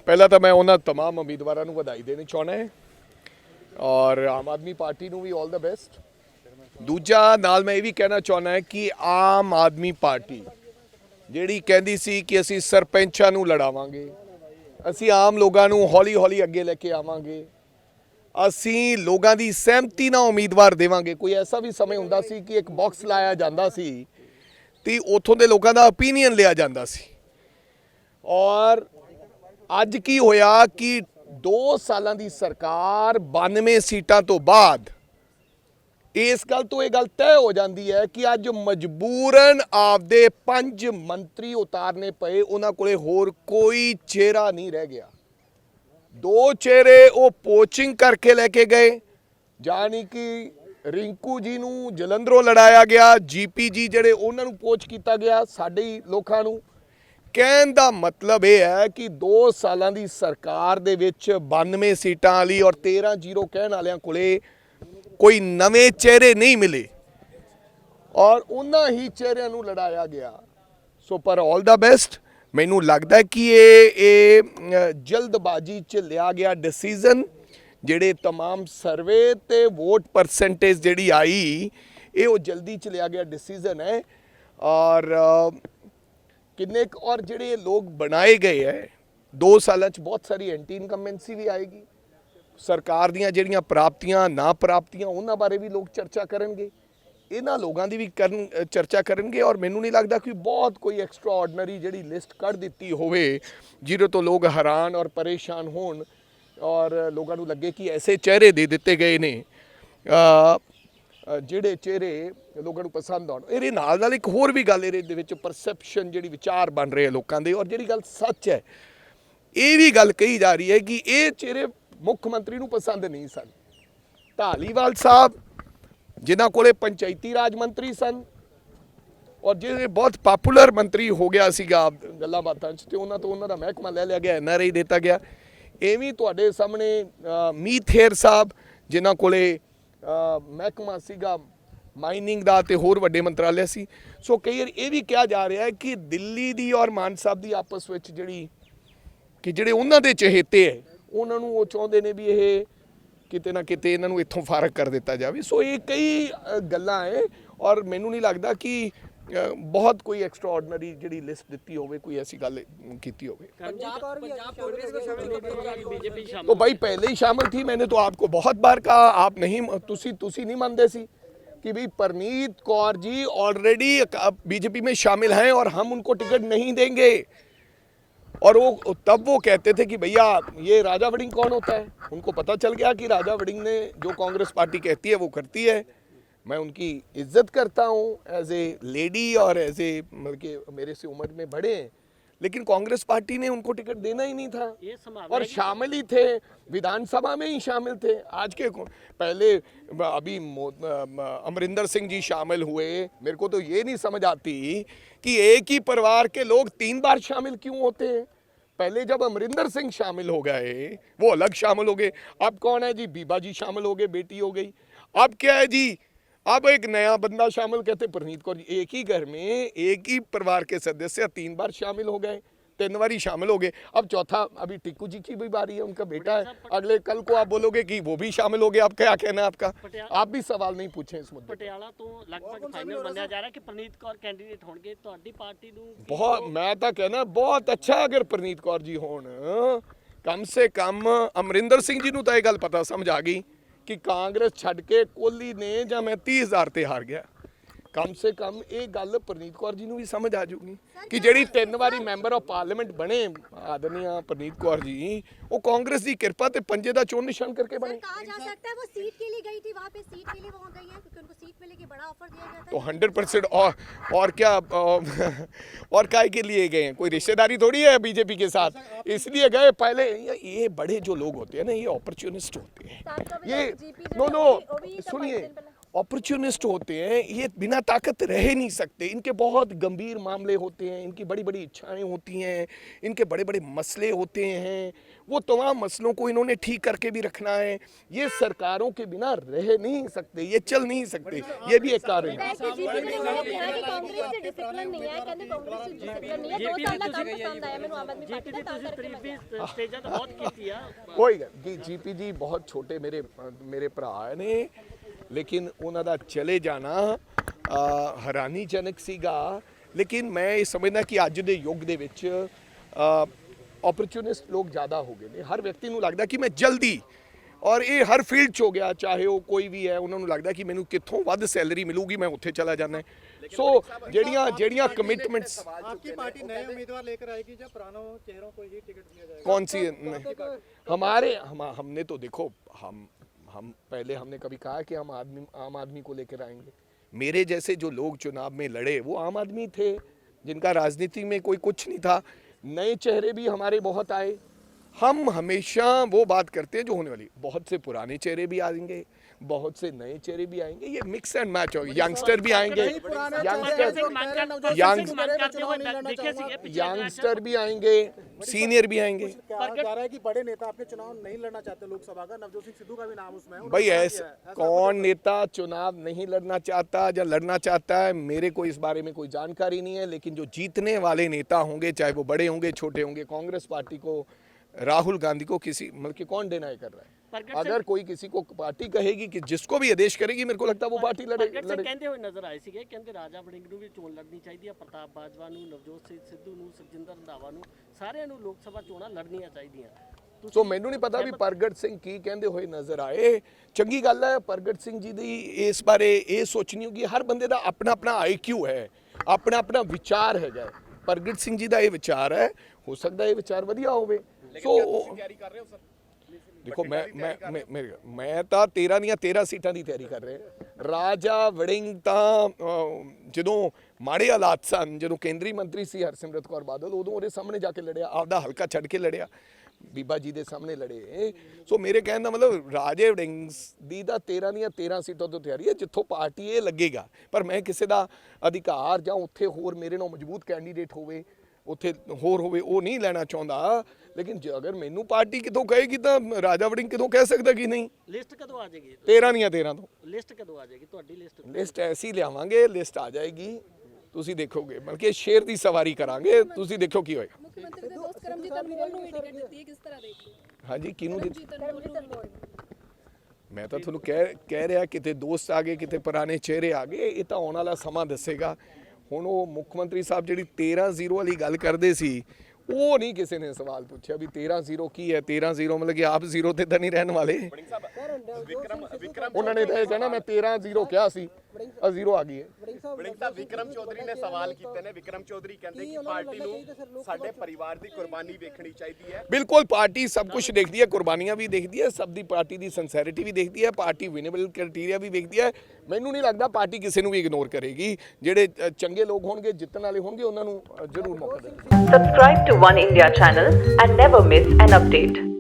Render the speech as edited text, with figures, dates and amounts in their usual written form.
ਪਹਿਲਾਂ ਤਾਂ ਮੈਂ ਉਹਨਾਂ तमाम ਉਮੀਦਵਾਰਾਂ ਨੂੰ ਵਧਾਈ ਦੇਣੀ ਚਾਹੁੰਦਾ ਹੈ ਔਰ ਆਮ ਆਦਮੀ ਪਾਰਟੀ ਨੂੰ ਵੀ ਆਲ ਦਾ ਬੈਸਟ। ਦੂਜਾ ਨਾਲ ਮੈਂ ਇਹ ਵੀ ਕਹਿਣਾ ਚਾਹੁੰਦਾ ਕਿ ਆਮ ਆਦਮੀ ਪਾਰਟੀ ਜਿਹੜੀ ਕਹਿੰਦੀ ਸੀ ਕਿ ਅਸੀਂ ਸਰਪੰਚਾਂ ਨੂੰ ਲੜਾਵਾਂਗੇ, ਅਸੀਂ ਆਮ ਲੋਕਾਂ ਨੂੰ ਹੌਲੀ ਹੌਲੀ ਅੱਗੇ ਲੈ ਕੇ ਆਵਾਂਗੇ, ਅਸੀਂ ਲੋਕਾਂ ਦੀ ਸਹਿਮਤੀ ਨਾਲ ਉਮੀਦਵਾਰ ਦੇਵਾਂਗੇ। ਕੋਈ ਐਸਾ ਵੀ ਸਮੇਂ ਹੁੰਦਾ ਸੀ ਕਿ ਇੱਕ ਬਾਕਸ ਲਾਇਆ ਜਾਂਦਾ ਸੀ ਤੇ ਉੱਥੋਂ ਦੇ ਲੋਕਾਂ ਦਾ ਓਪੀਨੀਅਨ ਲਿਆ ਜਾਂਦਾ ਸੀ। ਔਰ ਅੱਜ ਕੀ ਹੋਇਆ ਕਿ 2 ਸਾਲਾਂ ਦੀ ਸਰਕਾਰ 92 ਸੀਟਾਂ ਤੋਂ ਬਾਅਦ ਇਸ ਗੱਲ ਤੋਂ ਇਹ ਗੱਲ ਤੈਅ ਹੋ ਜਾਂਦੀ ਹੈ ਕਿ ਅੱਜ ਮਜਬੂਰਨ ਆਪਦੇ 5 ਮੰਤਰੀ ਉਤਾਰਨੇ ਪਏ। ਉਹਨਾਂ ਕੋਲੇ ਹੋਰ ਕੋਈ ਚਿਹਰਾ ਨਹੀਂ ਰਹਿ ਗਿਆ। 2 ਚਿਹਰੇ ਉਹ ਪੋਚਿੰਗ ਕਰਕੇ ਲੈ ਕੇ ਗਏ, ਜਾਨੀ ਕਿ ਰਿੰਕੂ ਜੀ ਨੂੰ ਜਲੰਧਰੋਂ ਲੜਾਇਆ ਗਿਆ, ਜੀਪੀ ਜੀ ਜਿਹੜੇ ਉਹਨਾਂ ਨੂੰ ਪੋਚ ਕੀਤਾ ਗਿਆ ਸਾਡੇ ਲੋਕਾਂ ਨੂੰ। ਕਹਿਣ ਦਾ ਮਤਲਬ ਇਹ ਹੈ ਕਿ 2 ਸਾਲਾਂ ਦੀ ਸਰਕਾਰ ਦੇ ਵਿੱਚ 92 ਸੀਟਾਂ ਵਾਲੀ ਔਰ 13-0 ਕਹਿਣ ਵਾਲਿਆਂ ਕੋਲੇ ਕੋਈ ਨਵੇਂ ਚਿਹਰੇ ਨਹੀਂ ਮਿਲੇ ਔਰ ਉਹਨਾਂ ਹੀ ਚਿਹਰਿਆਂ ਨੂੰ ਲੜਾਇਆ ਗਿਆ। ਸੋ ਪਰ ਆਲ ਦਾ ਬੈਸਟ। ਮੈਨੂੰ ਲੱਗਦਾ ਕਿ ਇਹ ਜਲਦਬਾਜ਼ੀ 'ਚ ਲਿਆ ਗਿਆ ਡਿਸੀਜ਼ਨ, ਜਿਹੜੇ तमाम ਸਰਵੇ ਤੇ ਵੋਟ ਪਰਸੈਂਟੇਜ ਜਿਹੜੀ ਆਈ ਇਹ ਉਹ ਜਲਦੀ 'ਚ ਲਿਆ ਗਿਆ ਡਿਸੀਜ਼ਨ ਹੈ। ਔਰ ਕਿੰਨੇ ਔਰ ਜਿਹੜੇ ਲੋਕ ਬਣਾਏ ਗਏ ਹੈ 2 ਸਾਲਾਂ 'ਚ ਬਹੁਤ ਸਾਰੀ ਐਂਟੀ ਇਨਕੰਬੈਂਸੀ ਵੀ ਆਏਗੀ। ਸਰਕਾਰ ਦੀਆਂ ਜਿਹੜੀਆਂ ਪ੍ਰਾਪਤੀਆਂ ਨਾ ਪ੍ਰਾਪਤੀਆਂ ਉਹਨਾਂ ਬਾਰੇ ਵੀ ਲੋਕ ਚਰਚਾ ਕਰਨਗੇ, ਇਹਨਾਂ ਲੋਕਾਂ ਦੀ ਵੀ ਚਰਚਾ ਕਰਨਗੇ। ਔਰ ਮੈਨੂੰ ਨਹੀਂ ਲੱਗਦਾ ਕਿ ਬਹੁਤ ਕੋਈ ਐਕਸਟਰਾ ਆਰਡੀਨਰੀ ਜਿਹੜੀ ਲਿਸਟ ਕੱਢ ਦਿੱਤੀ ਹੋਵੇ ਜਿਹਦੇ ਤੋਂ ਲੋਕ ਹੈਰਾਨ ਔਰ ਪਰੇਸ਼ਾਨ ਹੋਣ ਔਰ ਲੋਕਾਂ ਨੂੰ ਲੱਗੇ ਕਿ ਐਸੇ ਚਿਹਰੇ ਦੇ ਦਿੱਤੇ ਗਏ ਨੇ ਜਿਹੜੇ ਚਿਹਰੇ ਲੋਕਾਂ ਨੂੰ ਪਸੰਦ ਆਉਣ। ਇਹਦੇ ਨਾਲ ਇੱਕ ਹੋਰ ਵੀ ਗੱਲ ਇਹਦੇ ਦੇ ਵਿੱਚ ਪਰਸੈਪਸ਼ਨ ਜਿਹੜੀ ਵਿਚਾਰ ਬਣ ਰਹੇ ਲੋਕਾਂ ਦੇ ਔਰ ਜਿਹੜੀ ਗੱਲ ਸੱਚ ਹੈ ਇਹ ਵੀ ਗੱਲ ਕਹੀ ਜਾ ਰਹੀ ਹੈ ਕਿ ਇਹ ਚਿਹਰੇ ਮੁੱਖ ਮੰਤਰੀ ਨੂੰ ਪਸੰਦ ਨਹੀਂ ਸਨ। ਧਾਲੀਵਾਲ ਸਾਹਿਬ ਜਿਨ੍ਹਾਂ ਕੋਲੇ ਪੰਚਾਇਤੀ ਰਾਜ ਮੰਤਰੀ ਸਨ ਔਰ ਜਿਹੜੇ ਬਹੁਤ ਪਾਪੂਲਰ ਮੰਤਰੀ ਹੋ ਗਿਆ ਸੀਗਾ ਗੱਲਾਂ ਬਾਤਾਂ 'ਚ ਤੇ ਉਹਨਾਂ ਤੋਂ ਉਹਨਾਂ ਦਾ ਮਹਿਕਮਾ ਲੈ ਲਿਆ ਗਿਆ, NRI ਦਿੱਤਾ ਗਿਆ। ਐਵੇਂ ਤੁਹਾਡੇ ਸਾਹਮਣੇ ਮੀਤ ਹੇਰ ਸਾਹਿਬ ਜਿਨ੍ਹਾਂ ਕੋਲੇ ਮਹਿਕਮਾ ਸੀਗਾ ਮਾਈਨਿੰਗ ਦਾ ਤੇ ਹੋਰ ਵੱਡੇ ਮੰਤਰਾਲੇ ਸੀ। ਸੋ ਕਈ ਵਾਰ ਇਹ ਵੀ ਕਿਹਾ ਜਾ ਰਿਹਾ ਹੈ ਕਿ ਦਿੱਲੀ ਦੀ ਔਰ ਮਾਨ ਸਾਹਿਬ ਦੀ ਆਪਸ ਵਿੱਚ ਜਿਹੜੇ ਉਹਨਾਂ ਦੇ ਚਹੇਤੇ ਹੈ ਉਹਨਾਂ ਨੂੰ ਉਹ ਚਾਹੁੰਦੇ ਨੇ ਵੀ ਇਹ ਕਿਤੇ ਨਾ ਕਿਤੇ ਇਹਨਾਂ ਨੂੰ ਇੱਥੋਂ ਫਾਰਗ ਕਰ ਦਿੱਤਾ ਜਾਵੇ। ਸੋ ਇਹ ਕਈ ਗੱਲਾਂ ਹੈ ਔਰ ਮੈਨੂੰ ਨਹੀਂ ਲੱਗਦਾ ਕਿ ਬਹੁਤ ਕੋਈ ਐਕਸਟਰਾ ਆਰਡੀਨਰੀ ਜਿਹੜੀ लिस्ट ਦਿੱਤੀ ਹੋਵੇ, ਕੋਈ ऐसी ਗੱਲ ਕੀਤੀ होवे। तो भाई पहले ही शामिल थी। मैंने तो आपको बहुत बार कहा, आप नहीं तुसी नहीं मानते सी कि भाई परनीत कौर जी ऑलरेडी बीजेपी में शामिल हैं और हम उनको टिकट नहीं देंगे। और वो तब वो कहते थे कि भैया ये राजा वड़िंग कौन होता है। उनको पता चल गया कि राजा वड़िंग ने जो कांग्रेस पार्टी कहती है वो करती है। मैं उनकी इज्जत करता हूँ एज ए लेडी और एज ए मतलब कि मेरे से उम्र में बड़े हैं, लेकिन कांग्रेस पार्टी ने उनको टिकट देना ही नहीं था और शामिल ही थे, विधानसभा में ही शामिल थे। आज के पहले अभी अमरिंदर सिंह जी शामिल हुए। मेरे को तो ये नहीं समझ आती कि एक ही परिवार के लोग 3 बार शामिल क्यों होते हैं। पहले जब अमरिंदर सिंह शामिल हो गए वो अलग शामिल हो गए, अब कौन है जी, बीबा जी शामिल हो गए, बेटी हो गई। अब क्या है जी, अब एक नया बंदा शामिल, कहते परनीत कौर जी। एक ही घर में एक ही परिवार के सदस्य 3 बार शामिल हो गए, 3 बार ही शामिल हो गए। अब चौथा अभी टिक्कू जी की भी बारी है, उनका बेटा है। अगले कल को आप बोलोगे कि वो भी शामिल हो गए। आप क्या कहना है आपका? आप भी सवाल नहीं पूछे इस मुद्दे। पटियाला तो लगभग फाइनल माना जा रहा है कि परनीत कौर कैंडिडेट होंगे ਤੁਹਾਡੀ पार्टी ਨੂੰ। बहुत मैं तो कहना बहुत अच्छा अगर परनीत कौर जी होण। कम से कम अमरिंदर सिंह जी ਨੂੰ ਤਾਂ ਇਹ ਗੱਲ ਪਤਾ ਸਮਝ ਆ ਗਈ कि कांग्रेस छड़ के कोहली ने ਜਾਂ मैं 30,000 ਤੇ ਹਾਰ ਗਿਆ। कम से कम ये गल परनीत कौर जी ਨੂੰ भी समझ आ जाऊगी कि ਜਿਹੜੀ 3 ਵਾਰੀ ਮੈਂਬਰ ਆਫ ਪਾਰਲੀਮੈਂਟ बने आदरणीय परनीत कौर जी, वो कांग्रेस की कृपा ते पंजे दा चोन निशान करके बने। कहा जा सकता है वो सीट के लिए गई थी, वहाँ पे सीट के लिए वहाँ गई है क्योंकि उनको सीट मिलेगी, बड़ा ऑफर दिया गया था। तो 100% और क्या और काय के लिए गए हैं? कोई रिश्तेदारी थोड़ी है बीजेपी के साथ, इसलिए गए। पहले ये बड़े जो लोग होते हैं ना, ये अपॉर्चुनिस्ट होते हैं। ये नो सुनिए, अपॉर्चुनिस्ट होते हैं, ये बिना ताकत रह नहीं सकते। इनके बहुत गंभीर मामले होते हैं, इनकी बड़ी बड़ी इच्छाएं होती हैं, इनके बड़े बड़े मसले होते हैं। वो तमाम मसलों को इन्होंने ठीक करके भी रखना है। ये सरकारों के बिना रह नहीं सकते, ये चल नहीं सकते। ये भी एक कारण है। कोई जीपी जी बहुत छोटे ਮੇਰੇ ਭਰਾ ਨੇ, ਲੇਕਿਨ ਉਹਨਾਂ ਦਾ ਚਲੇ ਜਾਣਾ ਹੈਰਾਨੀਜਨਕ ਸੀਗਾ। ਲੇਕਿਨ ਮੈਂ ਇਹ ਸਮਝਦਾ ਕਿ ਅੱਜ ਦੇ ਯੁੱਗ ਦੇ ਵਿੱਚ ਓਪਰਚੁਨਿਸਟ ਲੋਕ ਜ਼ਿਆਦਾ ਹੋ ਗਏ ਨੇ। ਹਰ ਵਿਅਕਤੀ ਨੂੰ ਲੱਗਦਾ ਕਿ ਮੈਂ ਜਲਦੀ, ਔਰ ਇਹ ਹਰ ਫੀਲਡ 'ਚ ਹੋ ਗਿਆ, ਚਾਹੇ ਉਹ ਕੋਈ ਵੀ ਹੈ, ਉਹਨਾਂ ਨੂੰ ਲੱਗਦਾ ਕਿ ਮੈਨੂੰ ਕਿੱਥੋਂ ਵੱਧ ਸੈਲਰੀ ਮਿਲੂਗੀ, ਮੈਂ ਉੱਥੇ ਚਲਾ ਜਾਣਾ। ਸੋ ਜਿਹੜੀਆਂ ਕमिटमेंट्स आपकी पार्टी नए उम्मीदवार लेकर आएगी या पुरानों चेहरों को ही टिकट दिया जाएगा? कौन सी हमने तो देखो, हम पहले हमने कभी कहा कि हम आम आदमी को लेकर आएंगे। मेरे जैसे जो लोग चुनाव में लड़े वो आम आदमी थे, जिनका राजनीति में कोई कुछ नहीं था। नए चेहरे भी हमारे बहुत आए। हम हमेशा वो बात करते हैं जो होने वाली। बहुत से पुराने चेहरे भी आएंगे, बहुत से नए चेहरे भी आएंगे, ये मिक्स एंड मैच होगा। यंगस्टर भी आएंगे, यंगस्टर भी आएंगे, सीनियर भी आएंगे। कहा जा रहा है कि बड़े नेता अपने चुनाव नहीं लड़ना चाहते लोकसभा का, नवजोत सिंह सिद्धू का भी नाम उसमें है। भाई ऐसा कौन नेता चुनाव नहीं लड़ना चाहता या लड़ना चाहता है, मेरे को इस बारे में कोई जानकारी नहीं है। लेकिन जो जीतने वाले नेता होंगे, चाहे वो बड़े होंगे छोटे होंगे, कांग्रेस पार्टी को, राहुल गांधी को, किसी मतलब कि कौन डिनाई कर रहा है? अगर कोई किसी को पार्टी कहेगी कि जिसको भी आदेश करेगी, मेरे को लगता है वो पार्टी लड़े। ਕਹਿੰਦੇ ਹੋਏ ਨਜ਼ਰ ਆਏ ਸੀਗੇ, ਕਹਿੰਦੇ ਰਾਜਾ ਵੜਿੰਗ ਨੂੰ ਵੀ ਚੋਣ ਲੜਨੀ ਚਾਹੀਦੀ ਹੈ, ਪ੍ਰਤਾਪ ਬਾਜਵਾ ਨੂੰ, ਨਵਜੋਤ ਸਿੰਘ ਸਿੱਧੂ ਨੂੰ, ਸੁਖਜਿੰਦਰ ਰੰਧਾਵਾ ਨੂੰ, ਸਾਰਿਆਂ ਨੂੰ ਲੋਕ ਸਭਾ ਚੋਣਾਂ ਲੜਨੀਆਂ ਚਾਹੀਦੀਆਂ। ਸੋ ਮੈਨੂੰ ਨਹੀਂ ਪਤਾ ਵੀ ਪ੍ਰਗਟ ਸਿੰਘ ਕੀ ਕਹਿੰਦੇ ਹੋਏ ਨਜ਼ਰ ਆਏ। ਚੰਗੀ ਗੱਲ ਹੈ, ਪ੍ਰਗਟ ਸਿੰਘ ਜੀ ਦੀ ਇਸ ਬਾਰੇ ਇਹ ਸੋਚਣੀ ਹੋਗੀ। ਹਰ ਬੰਦੇ ਦਾ ਆਪਣਾ ਆਪਣਾ ਆਈਕਿਊ ਹੈ, ਆਪਣਾ ਆਪਣਾ ਵਿਚਾਰ ਹੈਗਾ। ਪ੍ਰਗਟ ਸਿੰਘ ਜੀ ਦਾ ਇਹ ਵਿਚਾਰ ਹੈ, ਹੋ ਸਕਦਾ ਇਹ ਵਿਚਾਰ ਵਧੀਆ ਹੋਵੇ। ਸੋ ਤਿਆਰੀ ਕਰ ਰਹੇ ਹੋ ਸਰ? ਦੇਖੋ ਮੈਂ ਤਾਂ 13 ਦੀਆਂ 13 ਸੀਟਾਂ ਦੀ ਤਿਆਰੀ ਕਰ ਰਿਹਾ। ਰਾਜਾ ਵੜਿੰਗ ਤਾਂ ਜਦੋਂ ਮਾੜੇ ਹਾਲਾਤ ਸਨ, ਜਦੋਂ ਕੇਂਦਰੀ ਮੰਤਰੀ ਸੀ ਹਰਸਿਮਰਤ ਕੌਰ ਬਾਦਲ, ਉਦੋਂ ਉਹਦੇ ਸਾਹਮਣੇ ਜਾ ਕੇ ਲੜਿਆ, ਆਪਦਾ ਹਲਕਾ ਛੱਡ ਕੇ ਲੜਿਆ, ਬੀਬਾ ਜੀ ਦੇ ਸਾਹਮਣੇ ਲੜੇ। ਸੋ ਮੇਰੇ ਕਹਿਣ ਦਾ ਮਤਲਬ ਰਾਜੇ ਵੜਿੰਗ ਦੀ ਤਾਂ 13 ਦੀਆਂ 13 ਸੀਟਾਂ ਤੋਂ ਤਿਆਰੀ ਹੈ, ਜਿੱਥੋਂ ਪਾਰਟੀ ਇਹ ਲੱਗੇਗਾ। ਪਰ ਮੈਂ ਕਿਸੇ ਦਾ ਅਧਿਕਾਰ ਜਾਂ ਉੱਥੇ ਹੋਰ ਮੇਰੇ ਨਾਲ ਮਜ਼ਬੂਤ ਕੈਂਡੀਡੇਟ ਹੋਵੇ, ਉੱਥੇ ਹੋਰ ਹੋਵੇ, ਉਹ ਨਹੀਂ ਲੈਣਾ ਚਾਹੁੰਦਾ। ਲੇਕਿਨ ਜੇ ਅਗਰ ਮੈਨੂੰ ਪਾਰਟੀ ਕਿਤੋਂ ਕਹੇਗੀ ਤਾਂ ਰਾਜਾ ਵੜਿੰਗ ਕਿਤੋਂ ਕਹਿ ਸਕਦਾ ਕਿ ਨਹੀਂ। ਲਿਸਟ ਕਦੋਂ ਆ ਜਾਏਗੀ? 13 ਦੀਆਂ 13 ਤੋਂ ਲਿਸਟ ਕਦੋਂ ਆ ਜਾਏਗੀ ਤੁਹਾਡੀ? ਲਿਸਟ ਐਸੀ ਲਿਆਵਾਂਗੇ, ਲਿਸਟ ਆ ਜਾਏਗੀ, ਤੁਸੀਂ ਦੇਖੋਗੇ। ਬਲਕਿ ਸ਼ੇਰ ਦੀ ਸਵਾਰੀ ਕਰਾਂਗੇ, ਤੁਸੀਂ ਦੇਖੋ ਕੀ ਹੋਏਗਾ। ਮੁੱਖ ਮੰਤਰੀ ਦੇ ਦੋਸਤ ਕਰਮਜੀਤ ਅਨਮੋਲ ਨੂੰ ਵੀ ਟਿਕਟ ਦਿੱਤੀ ਹੈ, ਕਿਸ ਤਰ੍ਹਾਂ ਦੇਖਦੇ ਹੋ? ਹਾਂਜੀ, ਕਿਹਨੂੰ ਦਿੱਤੀ? ਕਰਮਜੀਤ ਅਨਮੋਲ। ਮੈਂ ਤਾਂ ਤੁਹਾਨੂੰ ਕਹਿ ਰਿਹਾ, ਕਿਤੇ ਦੋਸਤ ਆ ਗਏ, ਕਿਤੇ ਪੁਰਾਣੇ ਚਿਹਰੇ ਆ ਗਏ, ਇਹ ਤਾਂ ਆਉਣ ਵਾਲਾ ਸਮਾਂ ਦੱਸੇਗਾ। ਹੁਣ ਉਹ ਮੁੱਖ ਮੰਤਰੀ ਸਾਹਿਬ ਜਿਹੜੀ 13-0 ਵਾਲੀ ਗੱਲ ਕਰਦੇ ਸੀ, ਉਹ ਨਹੀਂ ਕਿਸੇ ਨੇ ਸਵਾਲ ਪੁੱਛਿਆ ਵੀ 13-0 ਕੀ ਹੈ। 13-0 ਮਤਲਬ ਕਿ ਆਪ 0 ਤੇ ਤਾਂ ਨਹੀਂ ਰਹਿਣ ਵਾਲੇ। ਉਹਨਾਂ ਨੇ ਤਾਂ ਇਹ ਕਹਿਣਾ ਮੈਂ 13-0 ਕਿਹਾ ਸੀ, 0 ਆ ਗਈ ਹੈ। ਵੜਿੰਗ ਸਾਹਿਬ, ਵਿਕਰਮ ਚੌਧਰੀ ਨੇ ਸਵਾਲ ਕੀਤੇ ਨੇ। ਵਿਕਰਮ ਚੌਧਰੀ ਕਹਿੰਦੇ ਕਿ ਪਾਰਟੀ ਨੂੰ ਸਾਡੇ ਪਰਿਵਾਰ ਦੀ ਕੁਰਬਾਨੀ ਵੇਖਣੀ ਚਾਹੀਦੀ ਹੈ। ਬਿਲਕੁਲ, ਪਾਰਟੀ ਸਭ ਕੁਝ ਦੇਖਦੀ ਹੈ, ਕੁਰਬਾਨੀਆਂ ਵੀ ਦੇਖਦੀ ਹੈ, ਸਭ ਦੀ ਪਾਰਟੀ ਦੀ ਸਿੰਸੈਰਿਟੀ ਵੀ ਦੇਖਦੀ ਹੈ, ਪਾਰਟੀ ਵਿਨੇਬਲ ਕ੍ਰਾਈਟੇਰੀਆ ਵੀ ਵੇਖਦੀ ਹੈ। ਮੈਨੂੰ ਨਹੀਂ ਲੱਗਦਾ ਪਾਰਟੀ ਕਿਸੇ ਨੂੰ ਵੀ ਇਗਨੋਰ ਕਰੇਗੀ। ਜਿਹੜੇ ਚੰਗੇ ਲੋਕ ਹੋਣਗੇ, ਜਿੱਤਣ ਵਾਲੇ ਹੋਣਗੇ, ਉਹਨਾਂ ਨੂੰ ਜ਼ਰੂਰ ਮੌਕਾ ਦੇਣਗੇ। Subscribe to One India channel and never miss an update.